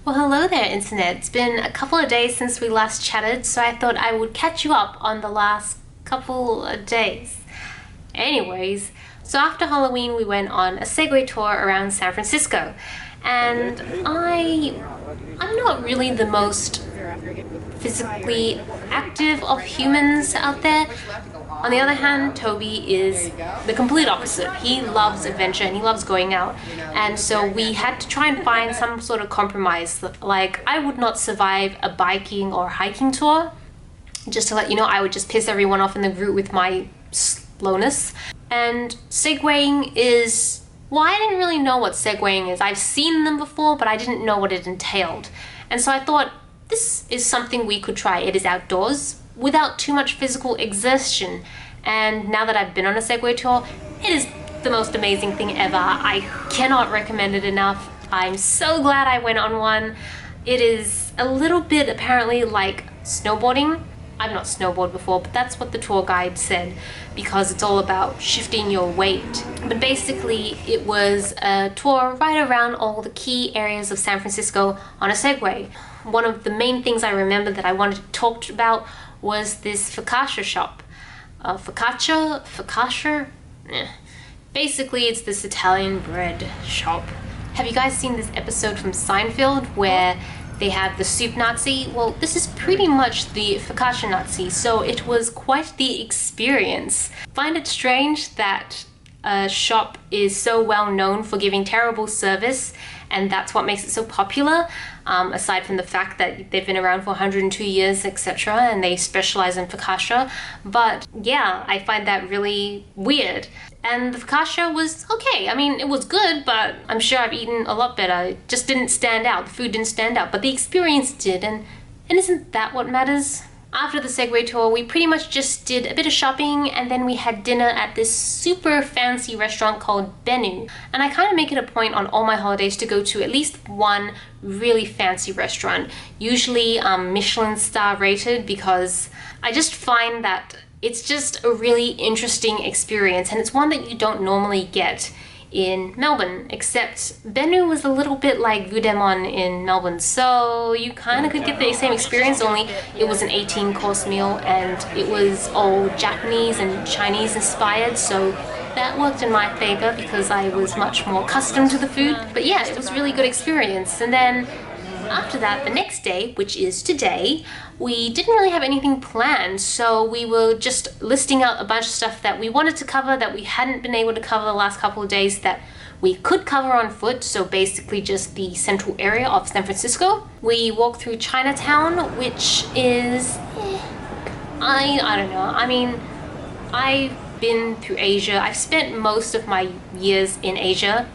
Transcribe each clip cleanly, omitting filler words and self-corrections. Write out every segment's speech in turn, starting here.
Well, hello there, Internet. It's been a couple of days since we last chatted, so I thought I would catch you up on the last couple of days. Anyways, so after Halloween we went on a Segway tour around San Francisco, and I'm not really the most physically active of humans out there. On the other hand, Toby is the complete opposite. He loves adventure and he loves going out, and so we had to try and find some sort of compromise. Like, I would not survive a biking or hiking tour. Just to let you know, I would just piss everyone off in the group with my slowness. And segwaying is, well, I didn't really know what segwaying is. I've seen them before, but I didn't know what it entailed. And so I thought, this is something we could try. It is outdoors, without too much physical exertion. And now that I've been on a Segway tour, it is the most amazing thing ever. I cannot recommend it enough. I'm so glad I went on one. It is a little bit apparently like snowboarding. I've not snowboarded before, but that's what the tour guide said, because it's all about shifting your weight. But basically it was a tour right around all the key areas of San Francisco on a Segway. One of the main things I remember that I wanted to talk about was this focaccia shop. Focaccia? Basically, it's this Italian bread shop. Have you guys seen this episode from Seinfeld where they have the soup Nazi? Well, this is pretty much the focaccia Nazi, so it was quite the experience. Find it strange that a shop is so well known for giving terrible service, and that's what makes it so popular, aside from the fact that they've been around for 102 years, etc., and they specialize in focaccia. But yeah, I find that really weird. And the focaccia was okay. I mean, it was good, but I'm sure I've eaten a lot better. It just didn't stand out. The food didn't stand out, but the experience did, and isn't that what matters? After the Segway tour, we pretty much just did a bit of shopping, and then we had dinner at this super fancy restaurant called Bennu. And I kind of make it a point on all my holidays to go to at least one really fancy restaurant, usually Michelin star rated, because I just find that it's just a really interesting experience, and it's one that you don't normally get in Melbourne, except Bennu was a little bit like Vudemon in Melbourne, so you kind of could get the same experience, only it was an 18-course meal and it was all Japanese and Chinese inspired, so that worked in my favor because I was much more accustomed to the food. But yeah, it was a really good experience. And then after that, the next day, which is today, we didn't really have anything planned, so we were just listing out a bunch of stuff that we wanted to cover that we hadn't been able to cover the last couple of days that we could cover on foot, so basically just the central area of San Francisco. We walked through Chinatown, which is, I don't know, I mean, I've been through Asia. I've spent most of my years in Asia.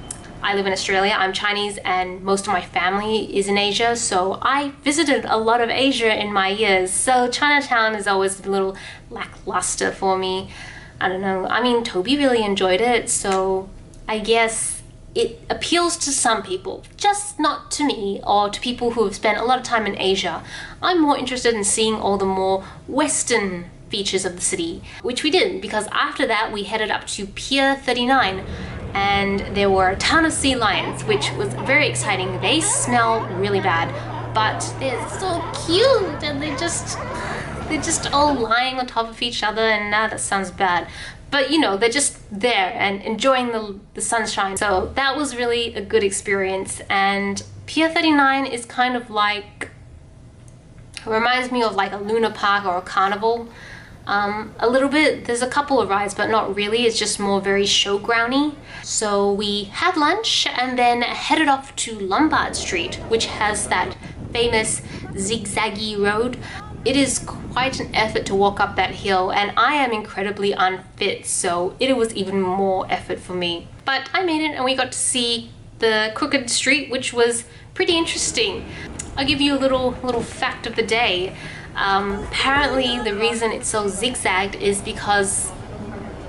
I live in Australia, I'm Chinese, and most of my family is in Asia, so I visited a lot of Asia in my years, so Chinatown is always a little lackluster for me. I don't know, I mean, Toby really enjoyed it, so I guess it appeals to some people, just not to me, or to people who have spent a lot of time in Asia. I'm more interested in seeing all the more Western features of the city, which we did, because after that we headed up to Pier 39, and there were a ton of sea lions, which was very exciting. They smell really bad, but they're so cute, and they're just all lying on top of each other, and now that sounds bad. But you know, they're just there and enjoying the sunshine. So that was really a good experience. And Pier 39 is kind of like, reminds me of like a Luna Park or a carnival. A little bit. There's a couple of rides, but not really. It's just more very showgroundy. So we had lunch and then headed off to Lombard Street, which has that famous zigzaggy road. It is quite an effort to walk up that hill, and I am incredibly unfit, so it was even more effort for me. But I made it, and we got to see the crooked street, which was pretty interesting. I'll give you a little fact of the day. Apparently the reason it's so zigzagged is because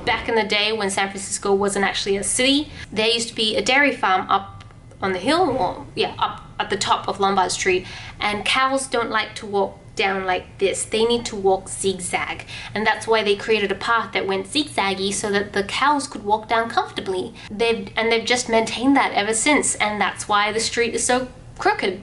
back in the day when San Francisco wasn't actually a city, there used to be a dairy farm up on the hill, or yeah, up at the top of Lombard Street, and cows don't like to walk down like this. They need to walk zigzag, and that's why they created a path that went zigzaggy so that the cows could walk down comfortably. They've just maintained that ever since, and that's why the street is so crooked.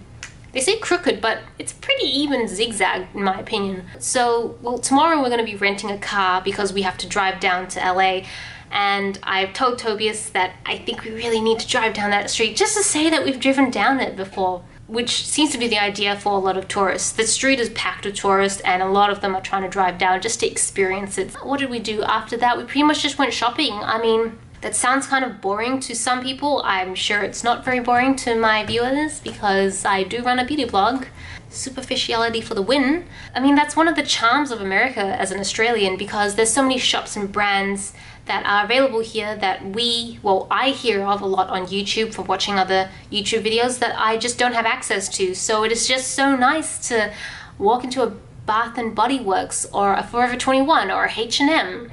They say crooked, but it's pretty even zigzag in my opinion. So, well, tomorrow we're going to be renting a car because we have to drive down to LA. And I've told Tobias that I think we really need to drive down that street just to say that we've driven down it before, which seems to be the idea for a lot of tourists. The street is packed with tourists and a lot of them are trying to drive down just to experience it. What did we do after that? We pretty much just went shopping. I mean, that sounds kind of boring to some people. I'm sure it's not very boring to my viewers because I do run a beauty blog. Superficiality for the win. I mean, that's one of the charms of America as an Australian because there's so many shops and brands that are available here that I hear of a lot on YouTube from watching other YouTube videos that I just don't have access to. So it is just so nice to walk into a Bath and Body Works or a Forever 21 or a H&M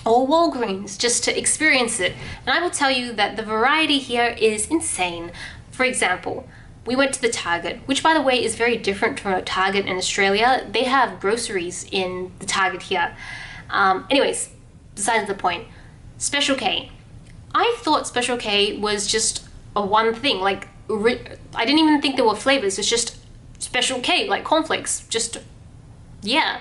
or Walgreens just to experience it. And I will tell you that the variety here is insane. For example, we went to the Target, which by the way is very different from a Target in Australia. They have groceries in the Target here. Anyways, besides the point, Special K. I thought Special K was just a one thing. Like, I didn't even think there were flavors. It's just Special K, like cornflakes. Just, yeah.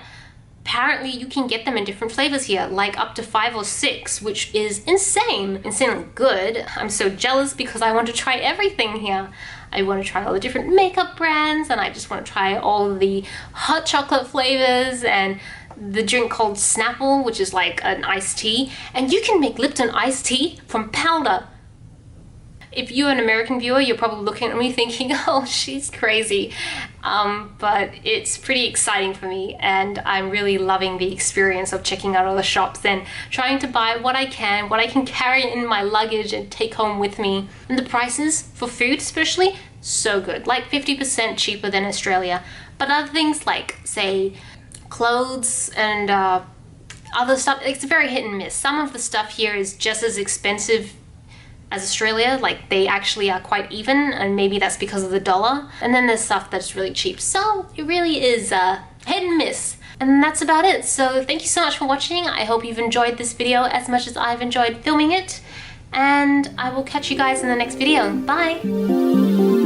Apparently you can get them in different flavors here, like up to 5 or 6, which is insane. Insanely good. I'm so jealous because I want to try everything here. I want to try all the different makeup brands, and I just want to try all the hot chocolate flavors and the drink called Snapple, which is like an iced tea. And you can make Lipton iced tea from powder. If you're an American viewer, you're probably looking at me thinking, oh, she's crazy. But it's pretty exciting for me, and I'm really loving the experience of checking out all the shops and trying to buy what I can carry in my luggage and take home with me. And the prices for food especially, so good, like 50% cheaper than Australia. But other things like, say, clothes and other stuff, it's very hit and miss. Some of the stuff here is just as expensive as Australia, like they actually are quite even, and maybe that's because of the dollar. And then there's stuff that's really cheap. So it really is hit and miss. And that's about it. So thank you so much for watching. I hope you've enjoyed this video as much as I've enjoyed filming it. And I will catch you guys in the next video. Bye!